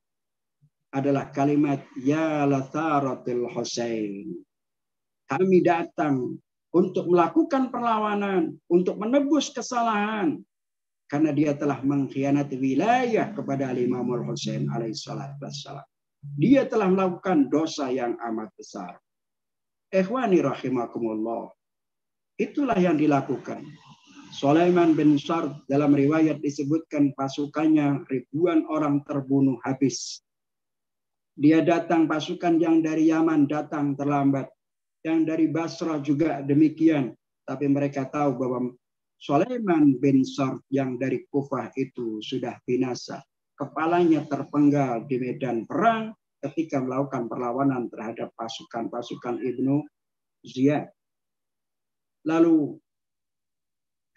adalah kalimat Ya Latharatil Husain. Kami datang untuk melakukan perlawanan, untuk menebus kesalahan, karena dia telah mengkhianati wilayah kepada Al-Imam Al-Husain alaihissalam. Dia telah melakukan dosa yang amat besar. Ikhwani rahimakumullah. Itulah yang dilakukan. Sulaiman bin Sard dalam riwayat disebutkan pasukannya ribuan orang terbunuh habis. Dia datang, pasukan yang dari Yaman datang terlambat. Yang dari Basra juga demikian. Tapi mereka tahu bahwa Sulaiman bin Sard yang dari Kufah itu sudah binasa. Kepalanya terpenggal di medan perang ketika melakukan perlawanan terhadap pasukan Ibnu Ziyad. Lalu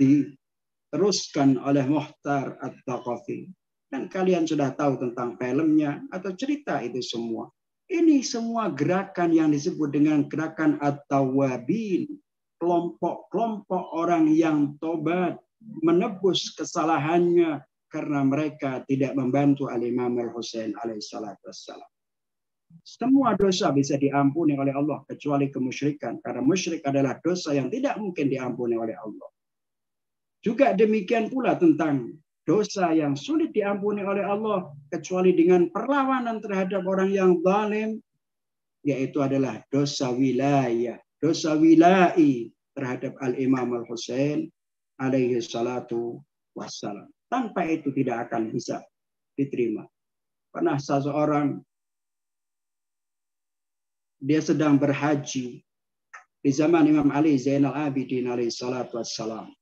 diteruskan oleh Muhtar At-Thaqafi. Dan kalian sudah tahu tentang filmnya atau cerita itu semua. Ini semua gerakan yang disebut dengan gerakan At-Tawwabin. Kelompok-kelompok orang yang tobat, menebus kesalahannya karena mereka tidak membantu Al-Imam Al-Husain alaihissalatu wassalam. Semua dosa bisa diampuni oleh Allah kecuali kemusyrikan. Karena musyrik adalah dosa yang tidak mungkin diampuni oleh Allah. Juga demikian pula tentang dosa yang sulit diampuni oleh Allah kecuali dengan perlawanan terhadap orang yang zalim, yaitu adalah dosa wilayah, dosa wilai terhadap Al-Imam Al-Husain alaihi salatu wassalam. Tanpa itu tidak akan bisa diterima. Pernah seseorang dia sedang berhaji di zaman Imam Ali Zainal Abidin alaihi salatu wassalam.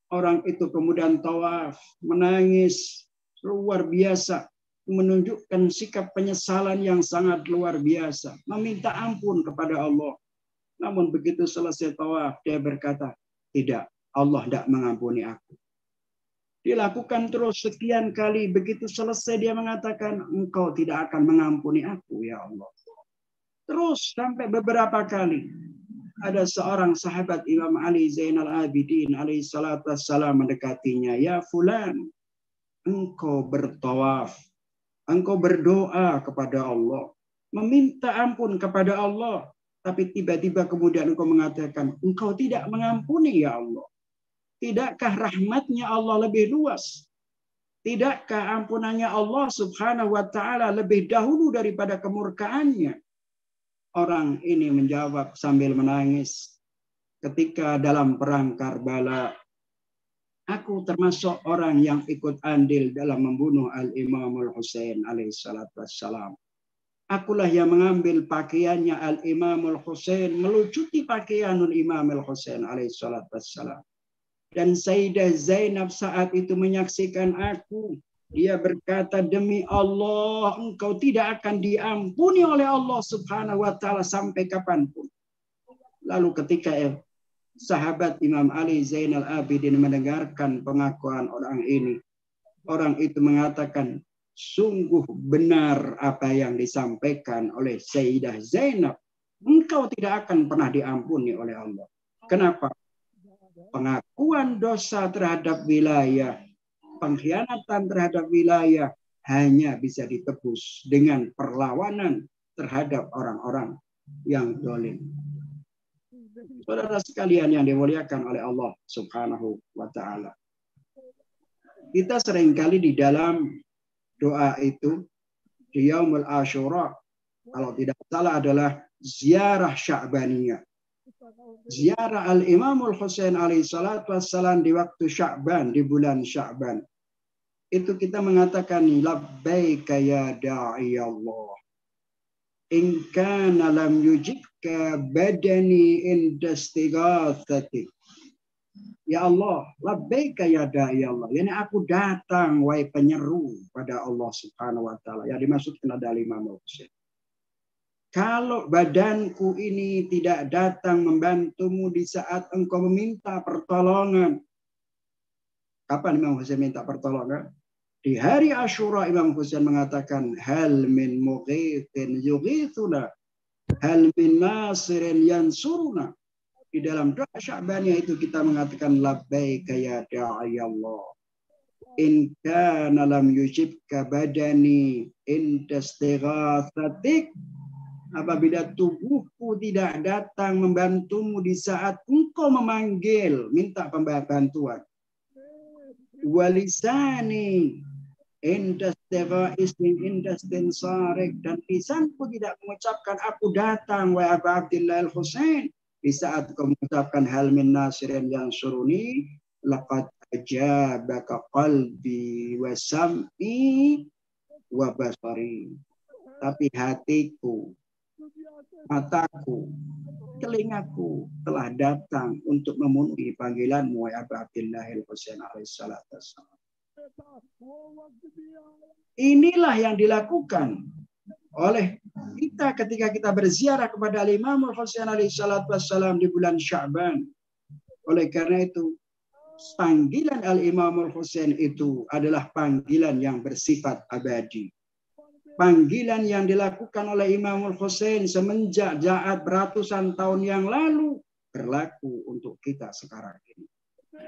Orang itu kemudian tawaf, menangis luar biasa, menunjukkan sikap penyesalan yang sangat luar biasa, meminta ampun kepada Allah. Namun begitu selesai tawaf, dia berkata, tidak, Allah tidak mengampuni aku. Dilakukan terus sekian kali, begitu selesai dia mengatakan, engkau tidak akan mengampuni aku, ya Allah. Terus sampai beberapa kali. Ada seorang sahabat Imam Ali Zainal Abidin alaihi salatu wassalam mendekatinya. Ya fulan, engkau bertawaf. Engkau berdoa kepada Allah. Meminta ampun kepada Allah. Tapi tiba-tiba kemudian engkau mengatakan, engkau tidak mengampuni ya Allah. Tidakkah rahmatnya Allah lebih luas? Tidakkah ampunannya Allah subhanahu wa ta'ala lebih dahulu daripada kemurkaannya? Orang ini menjawab sambil menangis. Ketika dalam perang Karbala, aku termasuk orang yang ikut andil dalam membunuh Al-Imam Al-Husain alaihissalatu wassalam. Akulah yang mengambil pakaiannya Al-Imam Al-Husain, melucuti pakaian Al-Imam Al-Husain alaihissalatu wassalam. Dan Sayyidah Zainab saat itu menyaksikan aku. Dia berkata, demi Allah, engkau tidak akan diampuni oleh Allah subhanahu wa ta'ala sampai kapanpun. Lalu ketika sahabat Imam Ali Zainal Abidin mendengarkan pengakuan orang ini, orang itu mengatakan, sungguh benar apa yang disampaikan oleh Sayyidah Zainab. Engkau tidak akan pernah diampuni oleh Allah. Kenapa? Pengakuan dosa terhadap wilayah, pengkhianatan terhadap wilayah hanya bisa ditebus dengan perlawanan terhadap orang-orang yang zalim. Saudara sekalian yang dimuliakan oleh Allah Subhanahu wa taala. Kita seringkali di dalam doa itu di Yaumul Asyura, kalau tidak salah adalah ziarah Sya'baniyah. Ziarah Al-Imam Al-Husain alaihi salatu wassalam di waktu Sya'ban, di bulan Sya'ban. Itu kita mengatakan labbaika ya da'i Allah. In kana lam yujibka badani inda istighathatik. Ya Allah, labbaika ya da'i Allah. Yani aku datang wahai penyeru pada Allah Subhanahu wa taala. Yang dimaksudkan adalah Imam Al-Husain. Kalau badanku ini tidak datang membantumu di saat engkau meminta pertolongan. Kapan Imam Husain minta pertolongan? Di hari Asyura Imam Husain mengatakan, hal min mughithin yughithuna, hal min nasirin yansuruna. Di dalam doa Sya'baniyah itu kita mengatakan labbaika ya da'i Allah. In kana lam yujibka badani inda istighathatik. Apabila tubuhku tidak datang membantumu di saat engkau memanggil, minta bantuan. Walisani indastin dan lisanku tidak mengucapkan aku datang wa Abu Abdillah Al-Husain di saat kau mengucapkan hal min nasirin yang suruni, laqad ajabaka qalbi wa sam'i wa basari. Tapi hatiku, mataku, telingaku telah datang untuk memenuhi panggilanmu, ya Abu Abdillah al-Husain alaihissalatu wassalam. Inilah yang dilakukan oleh kita ketika kita berziarah kepada Imam Al-Husain alaihissalatu wassalam di bulan Sya'ban. Oleh karena itu, panggilan Al-Imam Al-Husain itu adalah panggilan yang bersifat abadi. Panggilan yang dilakukan oleh Imam Al-Husain semenjak beratusan tahun yang lalu berlaku untuk kita sekarang ini.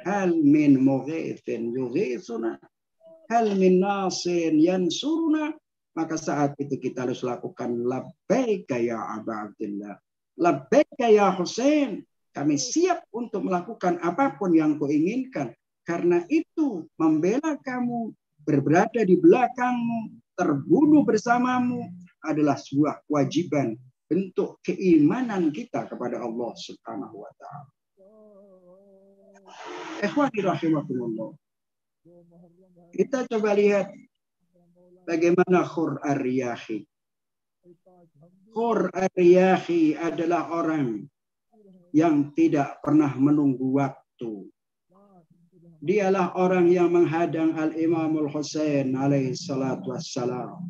Hal min mughithin yughithuna, hal min nasin yansuruna. Maka saat itu kita harus lakukan labbaika ya Abu Abdillah, labbaika ya Husain. Kami siap untuk melakukan apapun yang kau inginkan. Karena itu membela kamu, berada di belakangmu, terbunuh bersamamu adalah sebuah kewajiban bentuk keimanan kita kepada Allah Subhanahu wa taala. Ikhwani rahimakumullah. Kita coba lihat bagaimana Khur Ar-Riyahi. Khur Ar-Riyahi adalah orang yang tidak pernah menunggu waktu. Dialah orang yang menghadang Al-Imam Al-Husain alaihi salatu wassalam.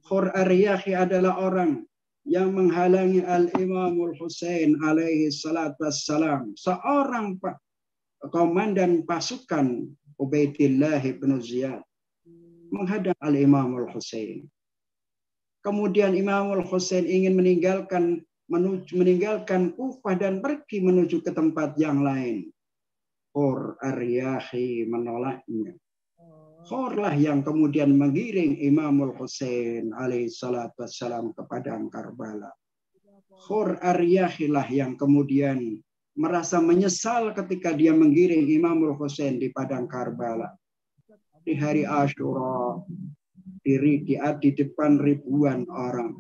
Khur Ar-Riyahi adalah orang yang menghalangi Al-Imam Al-Husain alaihi salatu wassalam. Seorang komandan pasukan Ubaidillah bin Ziyad menghadang Al-Imam Al-Husain. Kemudian Imam Al-Husain ingin meninggalkan Kufah dan pergi menuju ke tempat yang lain. Khur Ar-Riyahi menolaknya. Khurlah yang kemudian mengiring Imam Al-Husain alaihi salatu wassalam ke padang Karbala. Khur Ar-Riyahi lah yang kemudian merasa menyesal ketika dia mengiring Imam Al-Husain di padang Karbala. Di hari Asyura, di depan ribuan orang.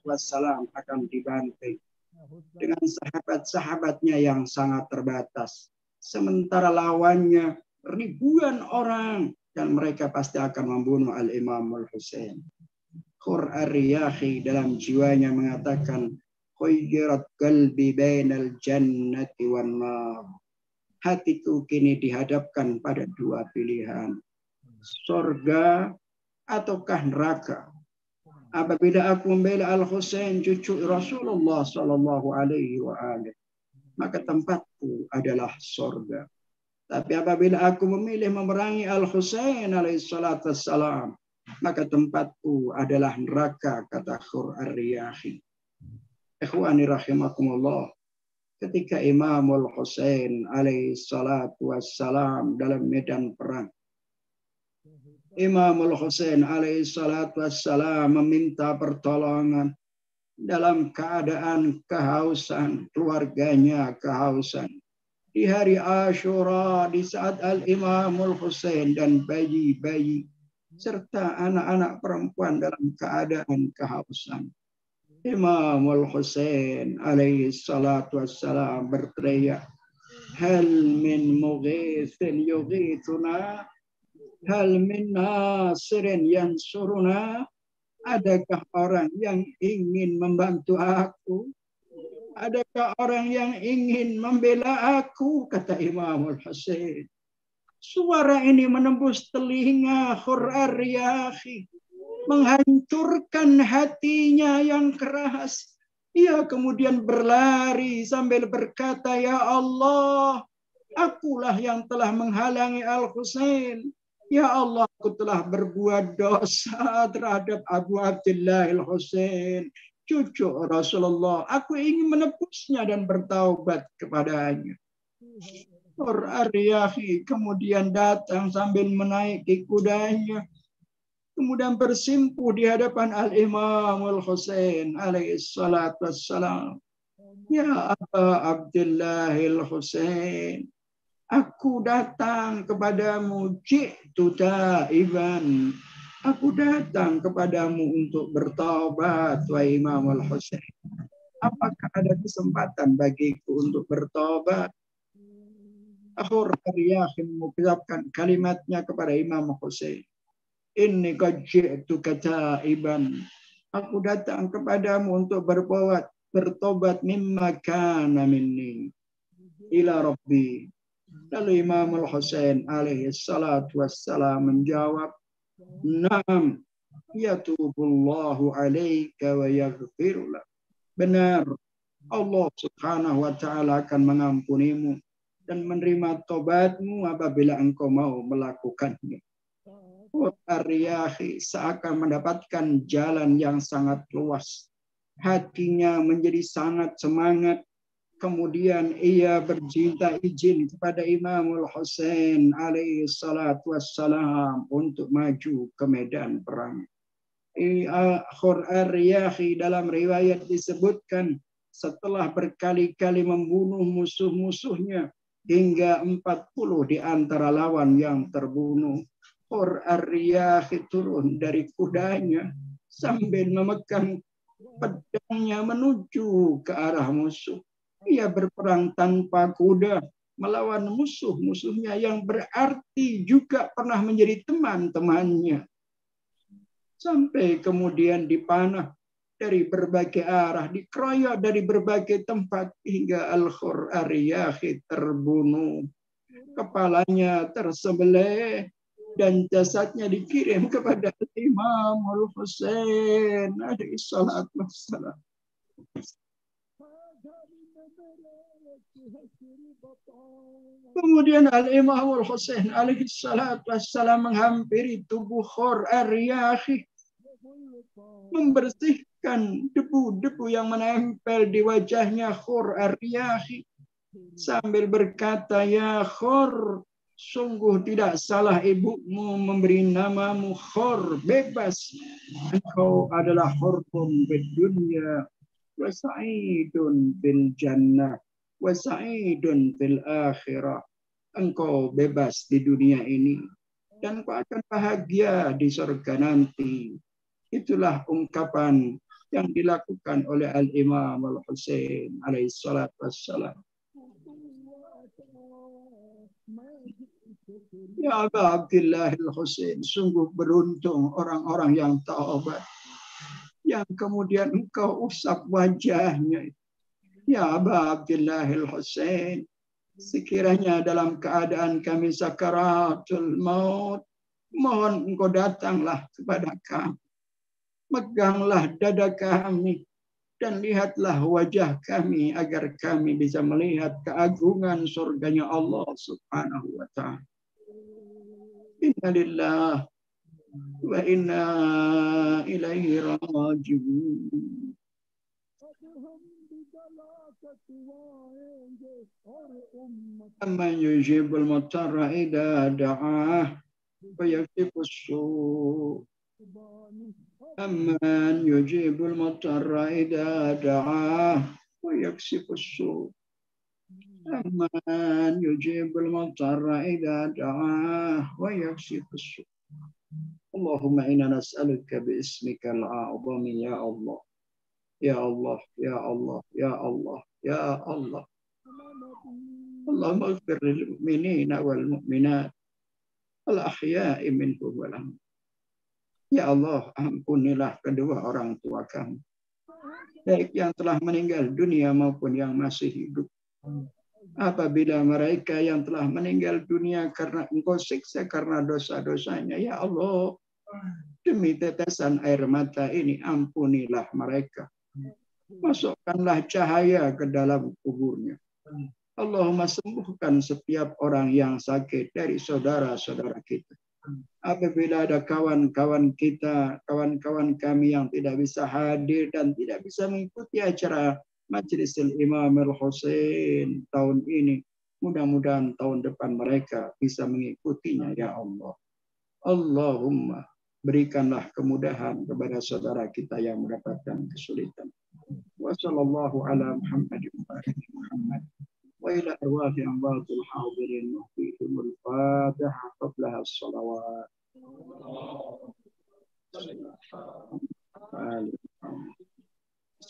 Wassalam akan dibantai dengan sahabat-sahabatnya yang sangat terbatas. Sementara lawannya ribuan orang dan mereka pasti akan membunuh Al-Imam Al-Husain. Khur Ar-Riyahi dalam jiwanya mengatakan, khuyyirat qalbi bainal jannati wan nar. Hatiku kini dihadapkan pada dua pilihan, surga ataukah neraka. Apabila aku membela Al-Husain cucu Rasulullah sallallahu alaihi wasallam, maka tempatku adalah surga. Tapi apabila aku memilih memerangi Al-Husain alaihi salatu wassalam, maka tempatku adalah neraka, kata Khur Ar-Riyahi. Ikhwani rahimakumullah. Ketika Imam Al-Husain alaihi salatu wassalam dalam medan perang, Imam Al-Husain alaihi salatu wassalam meminta pertolongan dalam keadaan kehausan, keluarganya kehausan. Di hari Asyura, di saat Al-Imam Al-Husain dan bayi-bayi serta anak-anak perempuan dalam keadaan kehausan, Imam Al-Husain alaihi salatu wassalam berteriak, hal min mughithin yughithuna, hal min nasirin yansuruna. Adakah orang yang ingin membantu aku? Adakah orang yang ingin membela aku? Kata Imam Al-Husain. Suara ini menembus telinga Khur Ar-Riyahi, menghancurkan hatinya yang keras. Ia kemudian berlari sambil berkata, ya Allah, akulah yang telah menghalangi Al-Husain. Ya Allah, aku telah berbuat dosa terhadap Abu Abdillah Al-Husain, cucu Rasulullah. Aku ingin menebusnya dan bertaubat kepadanya. Khur Ar-Riyahi kemudian datang sambil menaiki kudanya, kemudian bersimpuh di hadapan Al-Imam Al-Husain alaihi salatu wassalam. Ya Aba Abdillah Al-Husain, aku datang kepadamu, ji'tu taiban. Aku datang kepadamu untuk bertaubat, wahai Imam Al-Husain. apakah ada kesempatan bagiku untuk bertobat? Akhir Riyahim mengucapkan kalimatnya kepada Imam Husain. Inni qad ji'tuka ta'iban. Aku datang kepadamu untuk bertobat mimma kana minni ila rabbi. Lalu Imam Husain alaihi salatu wassalam menjawab, "Naam, yatubullahu alaika wa yaghfir lak." Benar, Allah Subhanahu wa taala akan mengampunimu dan menerima tobatmu apabila engkau mau melakukannya. Ar-Riyahi seakan mendapatkan jalan yang sangat luas. Hatinya menjadi sangat semangat. Kemudian ia bercinta izin kepada Imamul Husain alaihi salatu wassalam untuk maju ke medan perang. Ar-Riyahi dalam riwayat disebutkan setelah berkali-kali membunuh musuh-musuhnya hingga 40 di antara lawan yang terbunuh. Ar-Riyahi turun dari kudanya sambil memegang pedangnya menuju ke arah musuh. Ia berperang tanpa kuda melawan musuh-musuhnya yang berarti juga pernah menjadi teman-temannya. Sampai kemudian dipanah dari berbagai arah, dikeroyok dari berbagai tempat hingga Ar-Riyahi terbunuh. Kepalanya tersembelih dan jasadnya dikirim kepada Imam Al-Husain alaihi salatu wassalam. Kemudian Al-Imam Al-Husain alaihi salatu wassalam menghampiri tubuh Ar-Riyahi, membersihkan debu-debu yang menempel di wajahnya Ar-Riyahi sambil berkata, "Ya Khur, sungguh tidak salah ibumu memberi namamu Khur, bebas. Engkau adalah hurun fid dunya wa sa'idun fil jannah wa sa'idun fil akhirah." Engkau bebas di dunia ini dan engkau akan bahagia di surga nanti. Itulah ungkapan yang dilakukan oleh Al-Imam Al-Husain alaihi salatu wassalam. Ya Aba Abdillah Al-Husain, sungguh beruntung orang-orang yang taubat, yang kemudian engkau usap wajahnya. Ya Aba Abdillah Al-Husain, sekiranya dalam keadaan kami sakaratul maut, mohon engkau datanglah kepada kami. Meganglah dada kami dan lihatlah wajah kami agar kami bisa melihat keagungan surganya Allah Subhanahu wa ta'ala. Inna lillah wa inna ilaihi raji'un. Amman yujibul mutarra idza da'ah wa yakshifu as-su'. Amman yujibul mutarra idza da'ah wa yakshifu as-su'. Amman yujibul mutarra idza da'ah wa yakshifu as-su'. Allahumma inna nas'aluka bi ismika al-a'zam ya Allah. Ya Allah, ya Allah, ya Allah, ya Allah. Allahumma ighfir lil mu'minina wal mu'minat al-ahya'i minhum wal amwat. Ya Allah, ampunilah kedua orang tua kami, baik yang telah meninggal dunia maupun yang masih hidup. Apabila mereka yang telah meninggal dunia karena engkau siksa karena dosa-dosanya, ya Allah, demi tetesan air mata ini, ampunilah mereka. Masukkanlah cahaya ke dalam kuburnya. Allahumma sembuhkan setiap orang yang sakit dari saudara-saudara kita. Apabila ada kawan-kawan kita, kawan-kawan kami yang tidak bisa hadir dan tidak bisa mengikuti acara Majlis Imam Al-Husain tahun ini, mudah-mudahan tahun depan mereka bisa mengikutinya, ya Allah. Allahumma berikanlah kemudahan kepada saudara kita yang mendapatkan kesulitan. Wa sallallahu ala Muhammadin wa ali Muhammad. وإلى أرواح أموات الحاضرين وفيهم الفاتحة قبلها الصلوات.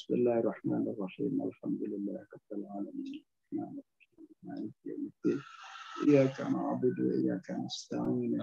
Bismillahirrahmanirrahim. Alhamdulillahirabbil alamin. Maliki yaumiddin. Iyyaka na'budu wa iyyaka nasta'in.